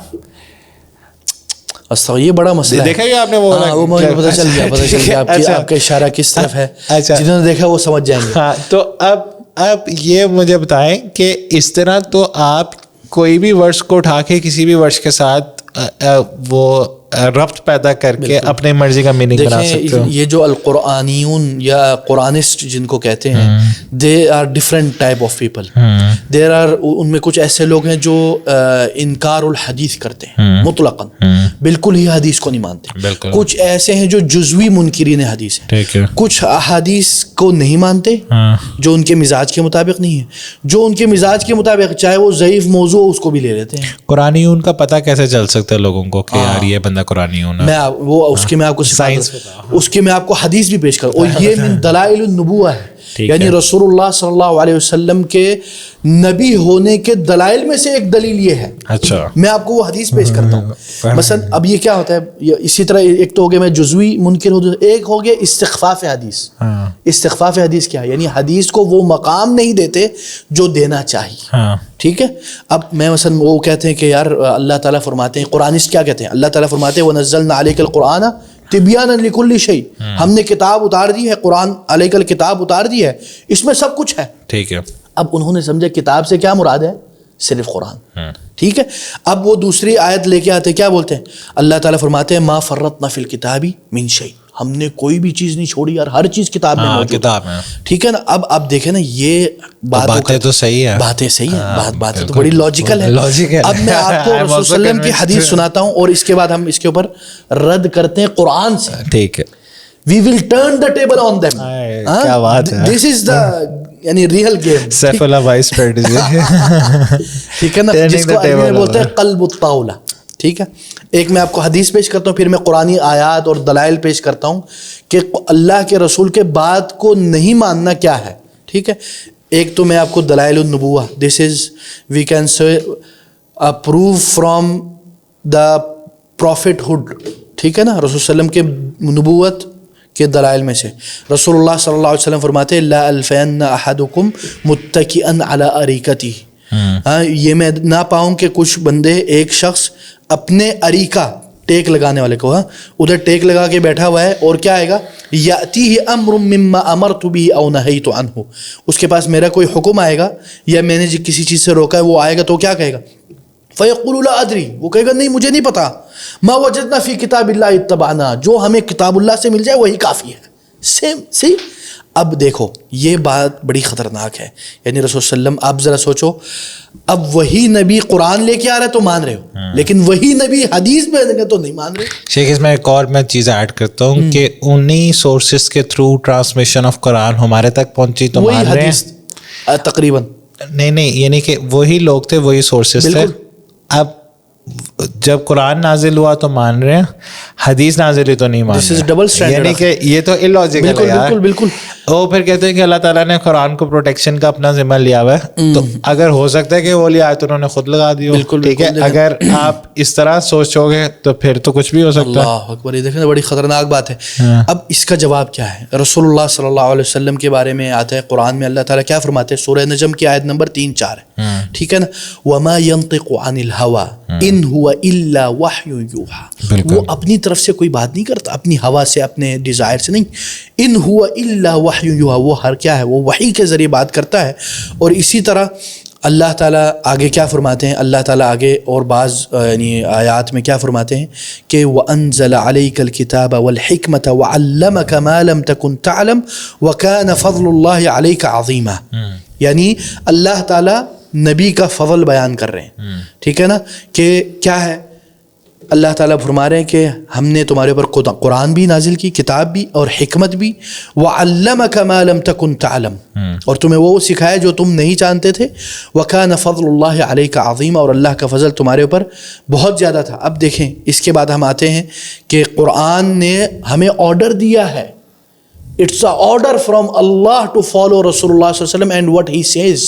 یہ بڑا مسئلہ ہے. دیکھا گیا آپ نے وہ مجھے پتہ چل گیا آپ کا اشارہ کس طرف ہے, جنہوں نے دیکھا وہ سمجھ جائیں گے. ہاں تو اب یہ مجھے بتائیں کہ اس طرح تو آپ کوئی بھی ورڈس کو اٹھا کے کسی بھی ورڈس کے ساتھ وہ ربط پیدا کر کے اپنے مرضی کا میننگ بنا سکتے ہو. یہ جو القرآنیون یا قرآنسٹ جن کو کہتے ہیں, they are different type of people. There are, ان میں کچھ ایسے لوگ ہیں جو انکار الحدیث کرتے ہیں مطلقاً, بالکل ہی حدیث کو نہیں مانتے. کچھ ایسے ہیں جو جزوی منکرین حدیث ہیں. کچھ احادیث کو نہیں مانتے جو ان کے مزاج کے مطابق نہیں ہے, جو ان کے مزاج کے مطابق چاہے وہ ضعیف موضوع ہو اس کو بھی لے لیتے ہیں. قرآنیون کا پتہ کیسے چل سکتا ہے لوگوں کو کہ یار یہ بندہ قرآنی ہونا, میں وہ اس کے میں آپ کو اس کے میں آپ کو حدیث بھی پیش کروں, اور یہ من دلائل النبوہ ہے, یعنی رسول اللہ صلی اللہ علیہ وسلم کے نبی ہونے کے دلائل میں سے ایک دلیل یہ ہے. اچھا میں آپ کو وہ حدیث پیش کرتا ہوں. مثلا اب یہ کیا ہوتا ہے, اسی طرح ایک تو ہو گیا میں جزوی منکر ہوں, ایک ہو گیا استخفاف حدیث. استخفاف حدیث کیا ہے, یعنی حدیث کو وہ مقام نہیں دیتے جو دینا چاہیے. ٹھیک ہے. اب میں مثلا وہ کہتے ہیں کہ یار اللہ تعالیٰ فرماتے ہیں, قرآنسٹ کیا کہتے ہیں, اللہ تعالیٰ فرماتے ہیں وَنَزَّلْنَا عَلَيْكَ الْقُرْآنَ تِبْيَانًا لِكُلِّ شَيْءٍ, ہم نے کتاب اتار دی ہے, قرآن علیک الکتاب اتار دی ہے, اس میں سب کچھ ہے. ٹھیک ہے. اب انہوں نے سمجھا کتاب سے کیا مراد ہے, صرف قرآن. ٹھیک ہے. اب وہ دوسری آیت لے کے آتے کیا بولتے ہیں, اللہ تعالیٰ فرماتے ہیں ما فرطنا فی الکتاب من شیء, ہم نے کوئی بھی چیز نہیں چھوڑی یار, ہر چیز کتاب میں موجود ہے. ٹھیک ہے نا. اب دیکھیں نا, یہ باتیں تو صحیح ہیں, باتیں صحیح ہیں, باتیں تو بڑی لاجیکل ہے. اب میں آپ کو رسول صلی اللہ علیہ وسلم کی حدیث سناتا ہوں اور اس کے بعد ہم اس کے اوپر رد کرتے ہیں قرآن سے. ٹھیک ہے. We will turn the table on them. کیا بات ہے. This is the یعنی ریئل گیم. سیف اللہ بھائی اسٹریٹجی. ٹھیک ہے نا, جس کو عربی میں بولتے ہیں قلب الطاولہ. ٹھیک ہے. ایک میں آپ کو حدیث پیش کرتا ہوں, پھر میں قرآنی آیات اور دلائل پیش کرتا ہوں کہ اللہ کے رسول کے بات کو نہیں ماننا کیا ہے. ٹھیک ہے. ایک تو میں آپ کو دلائل النبوہ, this is we can say proof from the prophethood. ٹھیک ہے نا, رسول صلی اللہ علیہ وسلم کے نبوت کے دلائل میں سے رسول اللہ صلی اللہ علیہ وسلم فرماتے ہیں لا الفین احدکم متکئا علی اریکتہ, یہ میں نہ پاؤں کہ کچھ بندے, ایک شخص اپنے اریکہ ٹیک لگانے والے کو, ادھر ٹیک لگا کے بیٹھا ہوا ہے, اور کیا آئے گا, یاتیہ امر مما امرت بہ او نہیت عنہ, اس کے پاس میرا کوئی حکم آئے گا یا میں نے کسی چیز سے روکا ہے وہ آئے گا تو کیا کہے گا, فیقول لا ادری, وہ کہے گا نہیں مجھے نہیں پتا, ما وجدنا فی کتاب اللہ اتبعنا, جو ہمیں کتاب اللہ سے مل جائے وہی کافی ہے. Same see. اب دیکھو یہ بات بڑی خطرناک ہے, یعنی رسول صلی اللہ علیہ وسلم, آپ ذرا سوچو, اب وہی نبی قرآن لے کے آ رہا ہے تو مان رہے ہو, لیکن وہی نبی حدیث میں دیں گے تو نہیں مان رہے. شیخ اس میں ایک اور میں چیز ایڈ کرتا ہوں کہ انہی سورسز کے تھرو ٹرانسمیشن آف قرآن ہمارے تک پہنچی تو مان رہے ہیں تقریباً. نہیں, یعنی کہ وہی لوگ تھے, وہی سورسز تھے. اب جب قرآن نازل ہوا تو مان رہے ہیں, حدیث نازل ہوئی تو نہیں مان رہے. ڈبل اسٹینڈرڈ, یعنی کہ یہ تو illogical ہے یار. بالکل بالکل. وہ پھر کہتے ہیں کہ اللہ تعالیٰ نے قرآن کو پروٹیکشن کا اپنا ذمہ لیا ہوا ہے, تو اگر ہو سکتا ہے کہ وہ لیا ہے تو انہوں نے خود لگا دی ہو. ٹھیک ہے, اگر آپ اس طرح سوچو گے تو پھر تو کچھ بھی ہو سکتا ہے. اللہ اکبر, یہ دیکھیں بڑی خطرناک بات ہے. اب اس کا جواب کیا ہے؟ رسول اللہ صلی اللہ علیہ وسلم کے بارے میں آتا ہے قرآن میں, اللہ تعالیٰ کیا فرماتے ہیں؟ سورہ نجم کی آیت نمبر 3-4 ہے, ٹھیک ہے نا. وما ينطق عن الهوى ان هو الا وحی یوحى, وہ اپنی طرف سے کوئی بات نہیں کرتا, اپنی ہوا سے, اپنے ڈیزائر سے نہیں. ان هو الا وحی یوحى, وہ ہر کیا ہے, وہ وحی کے ذریعے بات کرتا ہے. اور اسی طرح اللہ تعالیٰ آگے کیا فرماتے ہیں؟ اللہ تعالیٰ آگے اور بعض یعنی آیات میں کیا فرماتے ہیں کہ وَأَنزَلَ عَلَيْكَ الْكِتَابَ وَالْحِكْمَةَ وَعَلَّمَكَ مَا لَمْ تَكُنْ تَعْلَمْ وَكَانَ فَضْلُ اللَّهِ عَلَيْكَ عَظِيمًا. یعنی اللہ تعالیٰ نبی کا فضل بیان کر رہے ہیں, ٹھیک ہے نا, کہ کیا ہے, اللہ تعالیٰ فرما رہے ہیں کہ ہم نے تمہارے اوپر قرآن بھی نازل کی, کتاب بھی اور حکمت بھی. وَعَلَّمَكَ مَا لَمْ تَكُنْ تَعْلَمْ, اور تمہیں وہ سکھایا جو تم نہیں جانتے تھے. وَكَانَ فَضْلُ اللَّهِ عَلَيْكَ عَظِيمًا, اور اللہ کا فضل تمہارے اوپر بہت زیادہ تھا. اب دیکھیں اس کے بعد ہم آتے ہیں کہ قرآن نے ہمیں آرڈر دیا ہے. It's a order from Allah to follow رسول اللہ صلی اللہ علیہ وسلم اینڈ واٹ ہی سیز.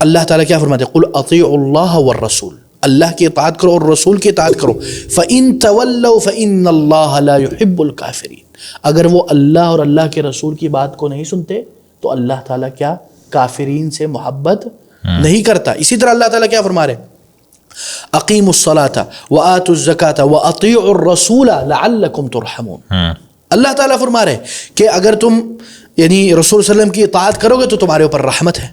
اللہ تعالیٰ کیا فرماتے ہیں؟ قُلْ أَطِيعُوا اللَّهَ وَالرَّسُولَ, اللہ کی اطاعت کرو اور رسول کی اطاعت کرو. فَإِن تَوَلَّوْا فَإِنَّ اللَّهَ لَا يُحِبُّ الْكَافِرِينَ, اگر وہ اللہ اور اللہ کے رسول کی بات کو نہیں سنتے تو اللہ تعالیٰ کیا کافرین سے محبت نہیں کرتا. اسی طرح اللہ تعالیٰ کیا فرما رہے ہیں؟ اقیموا الصلاة وآتوا الزکاة وأطیعوا الرسول لعلکم ترحمون. اللہ تعالیٰ فرما رہے ہیں کہ اگر تم یعنی رسول صلی اللہ علیہ وسلم کی اطاعت کرو گے تو تمہارے اوپر رحمت ہے.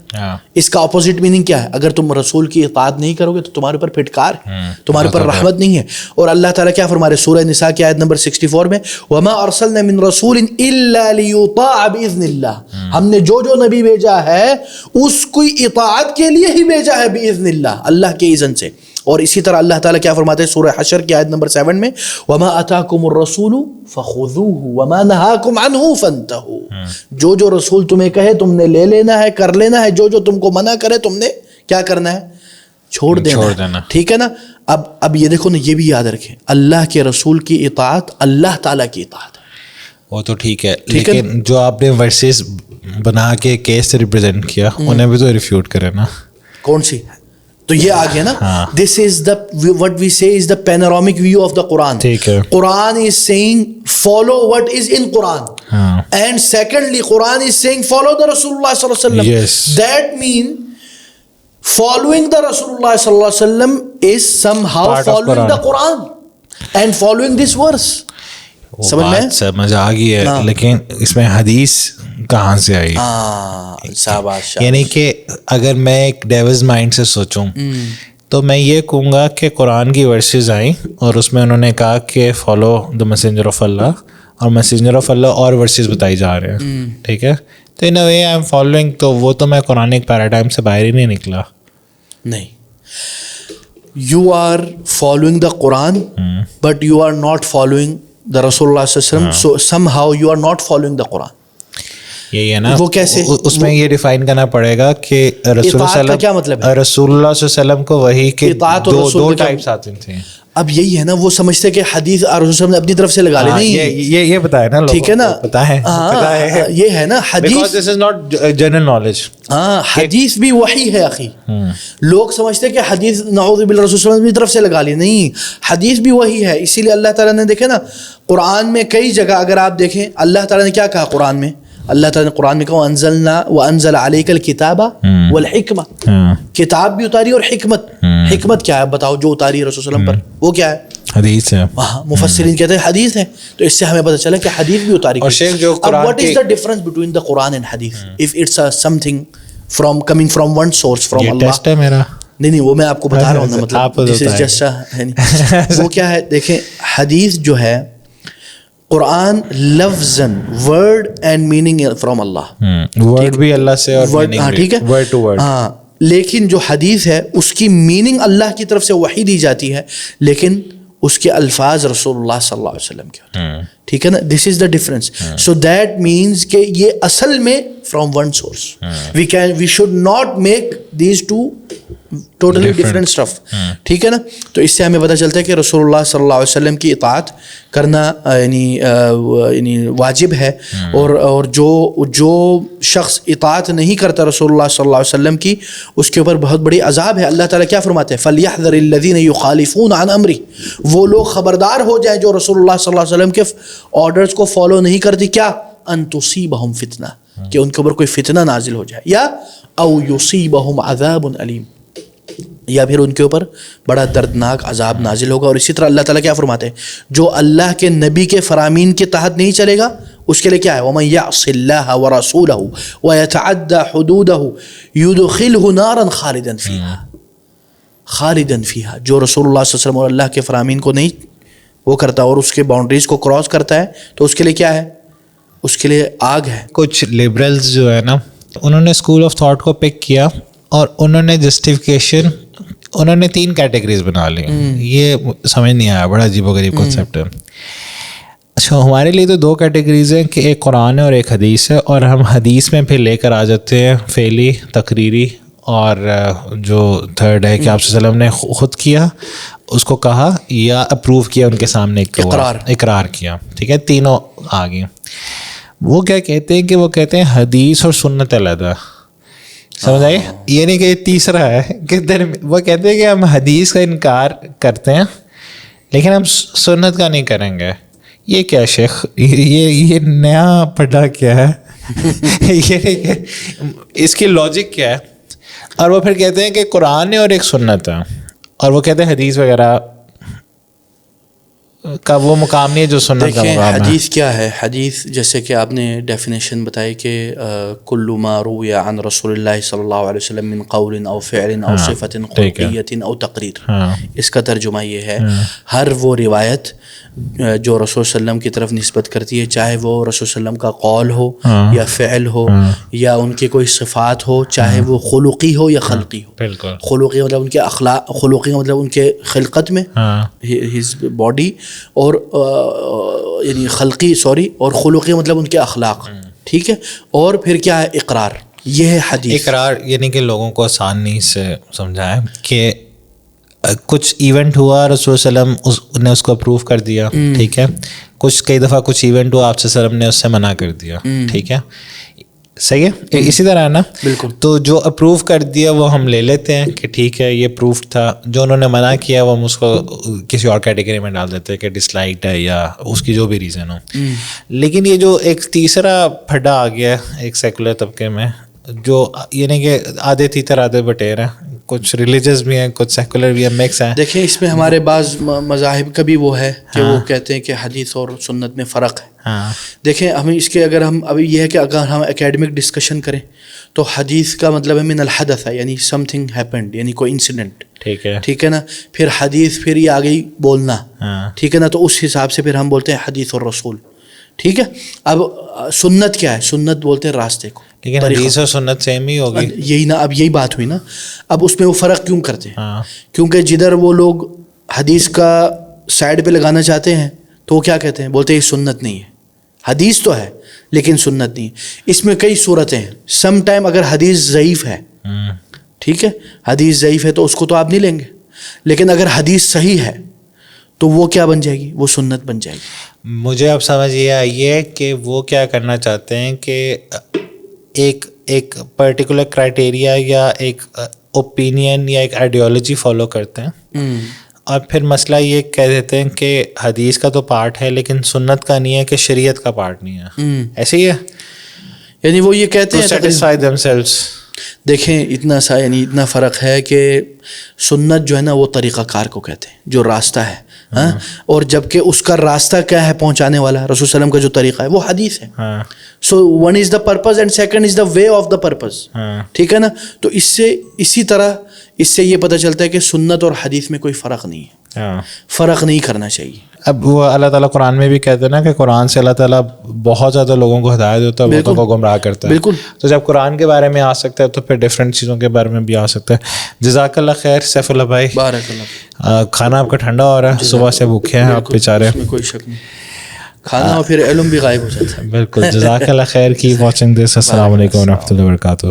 اس کا اپوزٹ میننگ کیا ہے؟ اگر تم رسول کی اطاعت نہیں کرو گے تو تمہارے اوپر پھٹکار ہے, تمہارے اوپر رحمت نہیں ہے. اور اللہ تعالیٰ کیا فرما رہے ہیں سورہ نساء کی آیت نمبر 64 میں؟ وَمَا أَرْسَلْنَا مِن رَسُولٍ إِلَّا لِيُطَاعَ بِإِذْنِ اللَّهِ, ہم نے جو نبی بھیجا ہے اس کو اطاعت کے لیے ہی بھیجا ہے, بِإِذْنِ اللَّهِ, اللہ کے اذن سے. اور اسی طرح اللہ تعالیٰ کیا فرماتے ہیں سورہ حشر کی آیت نمبر 7 میں؟ وَمَا أَتَاكُمُ الرَّسُولُ فَخُذُوهُ وَمَا نَهَاكُمْ عَنْهُ فَانْتَهُوا, جو رسول تمہیں کہے تم نے لے لینا ہے, کر لینا ہے, جو تم کو منع کرے تم نے کیا کرنا ہے؟ چھوڑ دینا. ٹھیک ہے نا. اب یہ دیکھو نا, یہ بھی یاد رکھیں, اللہ کے رسول کی اطاعت اللہ تعالیٰ کی اطاعت ہے. وہ تو ٹھیک ہے, لیکن جو آپ نے ورسز بنا کے کیس ریپرزینٹ کیا انہیں بھی تو ریفیوٹ کرے نا. کون سی؟ تو یہ آ گیا نا, this is the what we say is the panoramic view of the Quran. Quran is seeing follow what is in Quran, and secondly Quran is seeing follow the رسول اللہ صلی اللہ علیہ وسلم. That mean following the Rasulullah sallallahu alaihi wasallam is somehow following the Quran and following this verse. سمجھ آ گئی ہے, لیکن اس میں حدیث کہاں سے آئی؟ یعنی کہ اگر میں ایک ڈیوز مائنڈ سے سوچوں تو میں یہ کہوں گا کہ قرآن کی ورسز آئیں اور اس میں انہوں نے کہا کہ فالو دا میسنجر آف اللہ, اور میسنجر آف اللہ اور ورسز بتائی جا رہے ہیں, ٹھیک ہے, تو ان اے وے آئی ایم فالوئنگ, تو وہ تو میں قرآنک پیراڈائم سے باہر ہی نہیں نکلا. نہیں, you are following the Quran but you are not following the رسول اللہ صلی اللہ علیہ وسلم, so somehow you are not following the Quran. یہی ہے نا, وہ کیسے؟ اس میں یہ ڈیفائن کرنا پڑے گا کہ رسول اللہ کیا مطلب ہے, رسول اللہ صلی اللہ علیہ وسلم کو وہی کے دو ٹائپس آتے تھے. اب یہی ہے نا, وہ سمجھتے کہ حدیث رسول صلی اللہ علیہ وسلم نے اپنی طرف سے لگا لی. نہیں, یہ بتایا نا, ٹھیک ہے نا, پتا ہے یہ ہے نا حدیث, دس از ناٹ جنرل نالج. ہاں, حدیث بھی وحی ہے اخی. لوگ سمجھتے کہ حدیث نعوذ باللہ رسول صلی اللہ علیہ وسلم کی طرف سے لگا لی. نہیں, حدیث بھی وحی ہے. اسی لیے اللہ تعالیٰ نے دیکھے نا قرآن میں کئی جگہ اگر آپ دیکھیں, اللہ تعالیٰ نے کیا کہا قرآن میں؟ اللہ تعالیٰ نے قرآن میں کہا وَأَنزَلَ عَلَيْكَ الْكِتَابَ وَالْحِكْمَةَ, کتاب بھی اتاری اور حکمت. حکمت کیا ہے بتاؤ جو اتاری ہے رسول صلی اللہ علیہ وسلم پر؟ وہ کیا ہے؟ حدیث ہے. مفسرین کہتے ہیں حدیث ہے, تو اس سے ہمیں پتہ چلا کہ حدیث بھی اتاری. اب what is the difference between the Quran and hadith? If it's something from coming from one source from Allah. Test ہے میرا. نہیں, وہ میں آپ کو بتا رہا ہوں نا, مطلب this is just وہ کیا ہے. دیکھیں حدیث جو ہے, قرآن لفظاً word and meaning from Allah, word بھی اللہ سے اور میننگ بھی, ٹھیک ہے, ورڈ ٹو ورڈ. ہاں, لیکن جو حدیث ہے اس کی میننگ اللہ کی طرف سے وحی دی جاتی ہے, لیکن اس کے الفاظ رسول اللہ صلی اللہ علیہ وسلم کے ہوتے ہیں. ٹھیک ہے نا, this is the difference. So that means کہ یہ اصل میں from one source. We should not make these two totally different stuff. ٹھیک ہے نا. تو اس سے ہمیں پتہ چلتا ہے کہ رسول اللہ صلی اللہ علیہ وسلم کی اطاعت کرنا یعنی واجب ہے. اور جو شخص اطاعت نہیں کرتا رسول اللہ صلی اللہ علیہ وسلم کی, اس کے اوپر بہت بڑی عذاب ہے. اللہ تعالیٰ کیا فرماتے ہیں؟ فَلْيَحْذَرِ الَّذِينَ يُخَالِفُونَ عَنْ أَمْرِهِ, وہ لوگ خبردار ہو جائیں جو رسول اللہ صلی اللہ علیہ وسلم کے آرڈرز کو فالو نہیں کرتی. کیا؟ أَن تُصِيبَهُمْ فِتْنَةٌ, کہ ان کے اوپر کوئی فتنہ نازل ہو جائے, یا او یصیبہم عذاب علیم, یا پھر ان کے اوپر بڑا دردناک عذاب نازل ہوگا. اور اسی طرح اللہ تعالیٰ کیا فرماتے ہیں؟ جو اللہ کے نبی کے فرامین کے تحت نہیں چلے گا اس کے لیے کیا ہے؟ وَمَن يَعْصِ اللَّهَ وَرَسُولَهُ وَيَتَعَدَّ حُدُودَهُ يُدْخِلْهُ نَارًا خَالِدًا فِيهَا. جو رسول اللہ صلی اللہ علیہ وسلم اور اللہ کے فرامین کو نہیں وہ کرتا اور اس کے باؤنڈریز کو کراس کرتا ہے, تو اس کے لیے کیا ہے؟ اس کے لیے آگ ہے. کچھ لبرلز جو ہے نا, انہوں نے اسکول آف تھاٹ کو پک کیا اور انہوں نے جسٹیفیکیشن انہوں نے 3 کیٹیگریز بنا لی. یہ سمجھ نہیں آیا, بڑا عجیب و غریب کنسیپٹ ہے. اچھا, ہمارے لیے تو 2 کیٹیگریز ہیں کہ ایک قرآن ہے اور ایک حدیث ہے, اور ہم حدیث میں پھر لے کر آ جاتے ہیں فعلی, تقریری, اور جو تھرڈ ہے کہ آپ صلی اللہ علیہ وسلم نے خود کیا, اس کو کہا یا اپروو کیا, ان کے سامنے اقرار کیا. ٹھیک ہے, تینوں آ گئے. وہ کیا کہتے ہیں کہ وہ کہتے ہیں حدیث اور سنت علیحدہ. سمجھ آئی؟ یہ نہیں کہ تیسرا ہے کہ وہ کہتے ہیں کہ ہم حدیث کا انکار کرتے ہیں لیکن ہم سنت کا نہیں کریں گے. یہ کیا شیخ, یہ نیا پڑھا کیا ہے؟ یہ اس کی لاجک کیا ہے؟ اور وہ پھر کہتے ہیں کہ قرآن ہے اور ایک سنت ہے, اور وہ کہتے ہیں حدیث وغیرہ کا وہ مقام نہیں ہے جو سنت کا مقام ہے. حدیث کیا ہے؟ حدیث جیسے کہ آپ نے ڈیفینیشن بتائی کہ کل ما روی عن رسول اللہ صلی اللہ علیہ وسلم من قول او فعل او صفت خلقیت او تقریر. اس کا ترجمہ یہ ہے, ہر وہ روایت جو رسول صلی اللہ علیہ وسلم کی طرف نسبت کرتی ہے, چاہے وہ رسول صلی اللہ علیہ وسلم کا قول ہو یا فعل ہو یا ان کی کوئی صفات ہو, چاہے وہ خلقی ہو یا خلقی ہو. خلقی مطلب ان کے اخلاق, خلقی مطلب ان کے خلقت میں ہز باڈی, اور یعنی خلقی اور خلقی مطلب ان کے اخلاق. ٹھیک ہے, اور پھر کیا ہے؟ اقرار. یہ ہے حدیث. اقرار یعنی کہ لوگوں کو آسانی سے سمجھائیں کہ کچھ ایونٹ ہوا, رسول صلی اللہ علیہ وسلم نے اس کو اپروو کر دیا. ٹھیک ہے, کئی دفعہ کچھ ایونٹ ہوا, آپ صلی اللہ علیہ وسلم نے اس سے منع کر دیا. ٹھیک ہے, صحیح ہے, اسی طرح ہے نا. بالکل. تو جو اپروو کر دیا وہ ہم لے لیتے ہیں کہ ٹھیک ہے یہ پروف تھا. جو انہوں نے منع کیا وہ ہم اس کو کسی اور کیٹیگری میں ڈال دیتے ہیں کہ ڈس لائکڈ ہے یا اس کی جو بھی ریزن ہو. لیکن یہ جو ایک تیسرا پھڈا آ گیا ایک سیکولر طبقے میں, جو یعنی کہ آدھے تیتر آدھے بٹیر ہیں, کچھ ریلیجس بھی ہیں کچھ سیکولر بھی ہیں, مکس ہیں. دیکھیں اس میں ہمارے بعض مذاہب کا بھی وہ ہے کہ وہ کہتے ہیں کہ حدیث اور سنت میں فرق ہے. دیکھیں ہمیں اس کے اگر ہم ابھی یہ ہے کہ اگر ہم اکیڈمک ڈسکشن کریں تو حدیث کا مطلب ہے من الحدث ہے, یعنی سم تھنگ ہیپنڈ, یعنی کوئی انسیڈنٹ. ٹھیک ہے نا. پھر حدیث پھر یہ آ گئی بولنا. ٹھیک ہے نا, تو اس حساب سے پھر ہم بولتے ہیں حدیث اور رسول. ٹھیک ہے. اب سنت کیا ہے؟ سنت بولتے ہیں راستے کو. لیکن حدیث اور سنت سیم ہی ہوگی. یہی نا, اب یہی بات ہوئی نا. اب اس میں وہ فرق کیوں کرتے ہیں؟ کیونکہ جدھر وہ لوگ حدیث کا سائڈ پہ لگانا چاہتے ہیں تو وہ کیا کہتے ہیں؟ بولتے ہیں یہ سنت نہیں ہے, حدیث تو ہے لیکن سنت نہیں. اس میں کئی صورتیں ہیں. سم ٹائم اگر حدیث ضعیف ہے, ٹھیک ہے, حدیث ضعیف ہے تو اس کو تو آپ نہیں لیں گے, لیکن اگر حدیث صحیح ہے تو وہ کیا بن جائے گی؟ وہ سنت بن جائے گی. مجھے اب سمجھ یہ آئی ہے کہ وہ کیا کرنا چاہتے ہیں کہ ایک پرٹیکولر کرائٹیریا یا ایک اوپینین یا ایک آئیڈیالوجی فالو کرتے ہیں, اور پھر مسئلہ یہ کہہ دیتے ہیں کہ حدیث کا تو پارٹ ہے لیکن سنت کا نہیں ہے, کہ شریعت کا پارٹ نہیں ہے. ایسے ہی ہے, یعنی وہ یہ کہتے ہیں satisfy themselves. دیکھیں اتنا سا یعنی اتنا فرق ہے کہ سنت جو ہے نا وہ طریقہ کار کو کہتے ہیں, جو راستہ ہے. اور جبکہ اس کا راستہ کیا ہے پہنچانے والا, رسول صلی اللہ علیہ وسلم کا جو طریقہ ہے وہ حدیث ہے. So one is the purpose and second is the way of the purpose. ٹھیک ہے نا. تو اسی طرح اس سے یہ پتہ چلتا ہے کہ سنت اور حدیث میں کوئی فرق نہیں ہے, فرق نہیں کرنا چاہیے. اب وہ اللہ تعالیٰ قرآن میں بھی کہتے ہیں نا کہ قرآن سے اللہ تعالیٰ بہت زیادہ لوگوں کو ہدایت دیتا ہے, بہتوں کو گمراہ کرتا ہے. بالکل. تو جب قرآن کے بارے میں آ سکتا ہے تو پھر ڈفرینٹ چیزوں کے بارے میں بھی آ سکتا ہے. جزاک اللہ خیر سیف اللہ بھائی, بارک اللہ. کھانا آپ کا ٹھنڈا ہو رہا ہے, صبح سے بھوکے ہیں آپ بیچارے. کوئی شک نہیں, کھانا اور پھر علم بھی غائب ہو جاتا ہے. بالکل. جزاک اللہ خیر. Keep watching this. السلام علیکم و رحمۃ اللہ وبرکاتہ.